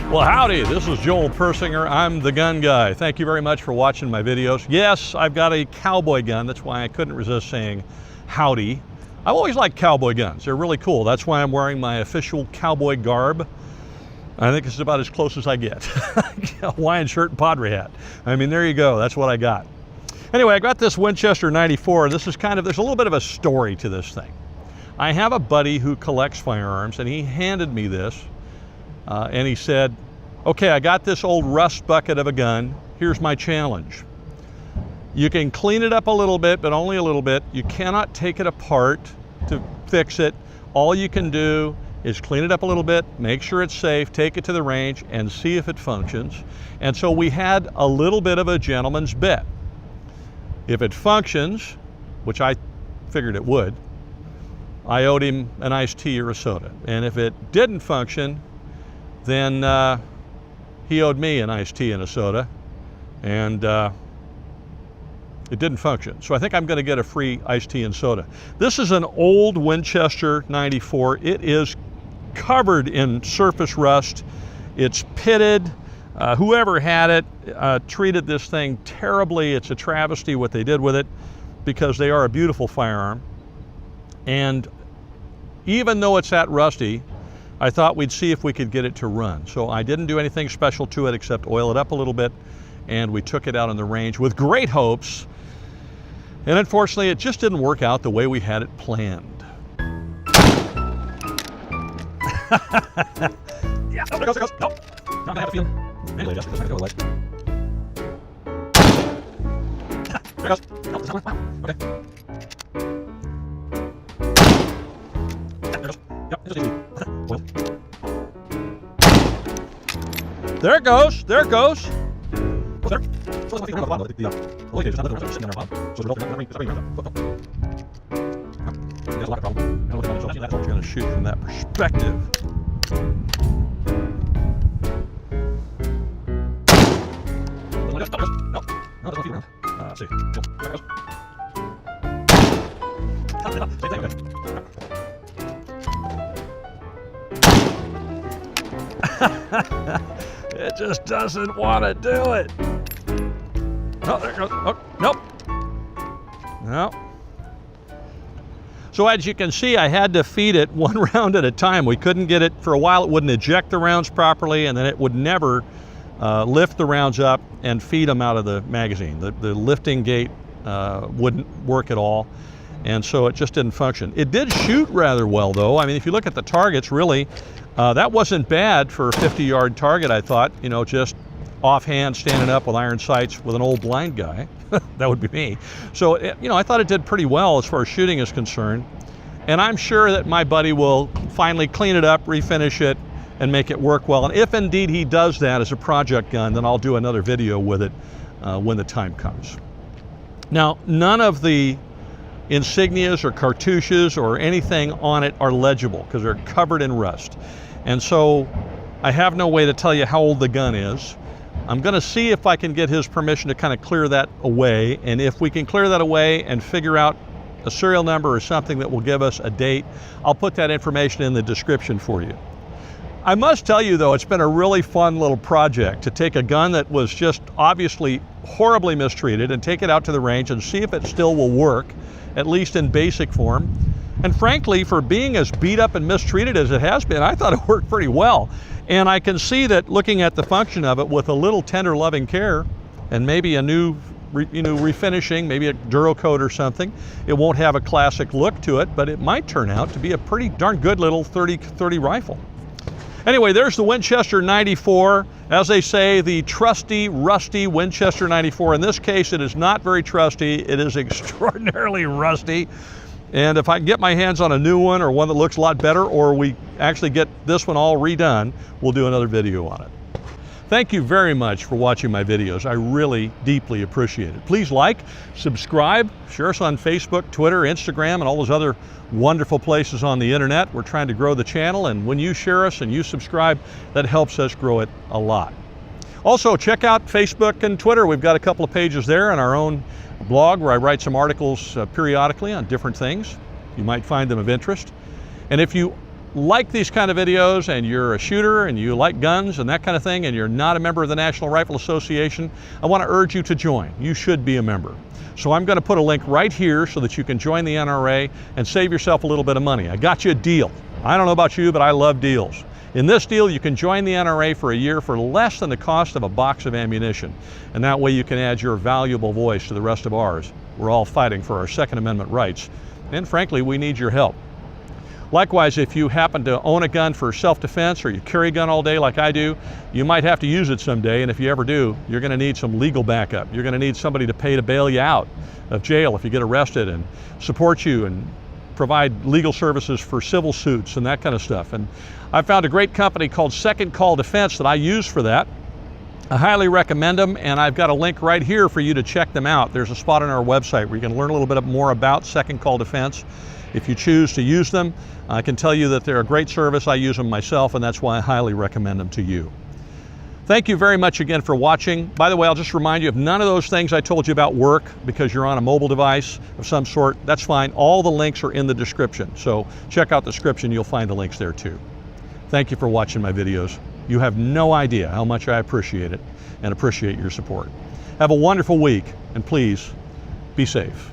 Well, howdy, this is Joel Persinger. I'm the gun guy. Thank you very much for watching my videos. Yes, I've got a cowboy gun. That's why I couldn't resist saying howdy. I've always liked cowboy guns. They're really cool. That's why I'm wearing my official cowboy garb. I think it's about as close as I get. Hawaiian shirt and Padre hat. I mean, there you go. That's what I got. Anyway, I got this Winchester 94. This is there's a little bit of a story to this thing. I have a buddy who collects firearms, and he handed me this. And he said, okay, I got this old rust bucket of a gun. Here's my challenge. You can clean it up a little bit, but only a little bit. You cannot take it apart to fix it. All you can do is clean it up a little bit, make sure it's safe, take it to the range, and see if it functions. And so we had a little bit of a gentleman's bet. If it functions, which I figured it would, I owed him an iced tea or a soda. And if it didn't function, then he owed me an iced tea and a soda, and it didn't function. So I think I'm going to get a free iced tea and soda. This is an old Winchester 94. It is covered in surface rust. It's pitted. Whoever had it treated this thing terribly. It's a travesty what they did with it, because they are a beautiful firearm. And even though it's that rusty, I thought we'd see if we could get it to run. So I didn't do anything special to it except oil it up a little bit, and we took it out on the range with great hopes. And unfortunately, it just didn't work out the way we had it planned. Yeah, there it goes. Nope. Not gonna have a feeling. Anyway, just because I go like. There it goes. Nope, that's not wow. Okay. There it goes. Yep, it's easy. Well. There it goes. There it goes. Oh, there. So that's my feet around the bottom. The locator is not the sitting on our bottom. So there's a lack of problem. So that's what we're going to shoot from that perspective. No, there's no feet around. Let's see. There it goes. Same thing, okay. It just doesn't want to do it. Oh, there it goes. Oh, nope. No. So as you can see, I had to feed it one round at a time. We couldn't get it, for a while it wouldn't eject the rounds properly, and then it would never lift the rounds up and feed them out of the magazine. The lifting gate wouldn't work at all, and so it just didn't function. It did shoot rather well though. I mean, if you look at the targets, really, that wasn't bad for a 50-yard target, I thought, you know, just offhand standing up with iron sights with an old blind guy. That would be me. So, you know, I thought it did pretty well as far as shooting is concerned. And I'm sure that my buddy will finally clean it up, refinish it, and make it work well. And if indeed he does that as a project gun, then I'll do another video with it when the time comes. Now, none of the insignias or cartouches or anything on it are legible because they're covered in rust. And so I have no way to tell you how old the gun is. I'm going to see if I can get his permission to kind of clear that away. And if we can clear that away and figure out a serial number or something that will give us a date, I'll put that information in the description for you. I must tell you though, it's been a really fun little project to take a gun that was just obviously horribly mistreated and take it out to the range and see if it still will work, at least in basic form. And frankly, for being as beat up and mistreated as it has been, I thought it worked pretty well. And I can see that looking at the function of it with a little tender loving care and maybe a new refinishing, maybe a Duracoat or something, it won't have a classic look to it, but it might turn out to be a pretty darn good little 30 rifle. Anyway, there's the Winchester 94. As they say, the trusty, rusty Winchester 94. In this case, it is not very trusty. It is extraordinarily rusty. And if I can get my hands on a new one or one that looks a lot better, or we actually get this one all redone, we'll do another video on it. Thank you very much for watching my videos. I really deeply appreciate it. Please like, subscribe, share us on Facebook, Twitter, Instagram, and all those other wonderful places on the internet. We're trying to grow the channel, and when you share us and you subscribe, that helps us grow it a lot. Also, check out Facebook and Twitter. We've got a couple of pages there and our own blog where I write some articles periodically on different things. You might find them of interest. And if you like these kind of videos and you're a shooter and you like guns and that kind of thing and you're not a member of the National Rifle Association, I want to urge you to join. You should be a member. So I'm going to put a link right here so that you can join the NRA and save yourself a little bit of money. I got you a deal. I don't know about you, but I love deals. In this deal, you can join the NRA for a year for less than the cost of a box of ammunition. And that way you can add your valuable voice to the rest of ours. We're all fighting for our Second Amendment rights. And frankly, we need your help. Likewise, if you happen to own a gun for self-defense or you carry a gun all day like I do, you might have to use it someday, and if you ever do, you're going to need some legal backup. You're going to need somebody to pay to bail you out of jail if you get arrested and support you and provide legal services for civil suits and that kind of stuff. And I found a great company called Second Call Defense that I use for that. I highly recommend them, and I've got a link right here for you to check them out. There's a spot on our website where you can learn a little bit more about Second Call Defense. If you choose to use them, I can tell you that they're a great service. I use them myself, and that's why I highly recommend them to you. Thank you very much again for watching. By the way, I'll just remind you, if none of those things I told you about work because you're on a mobile device of some sort, that's fine. All the links are in the description. So check out the description, you'll find the links there too. Thank you for watching my videos. You have no idea how much I appreciate it and appreciate your support. Have a wonderful week, and please be safe.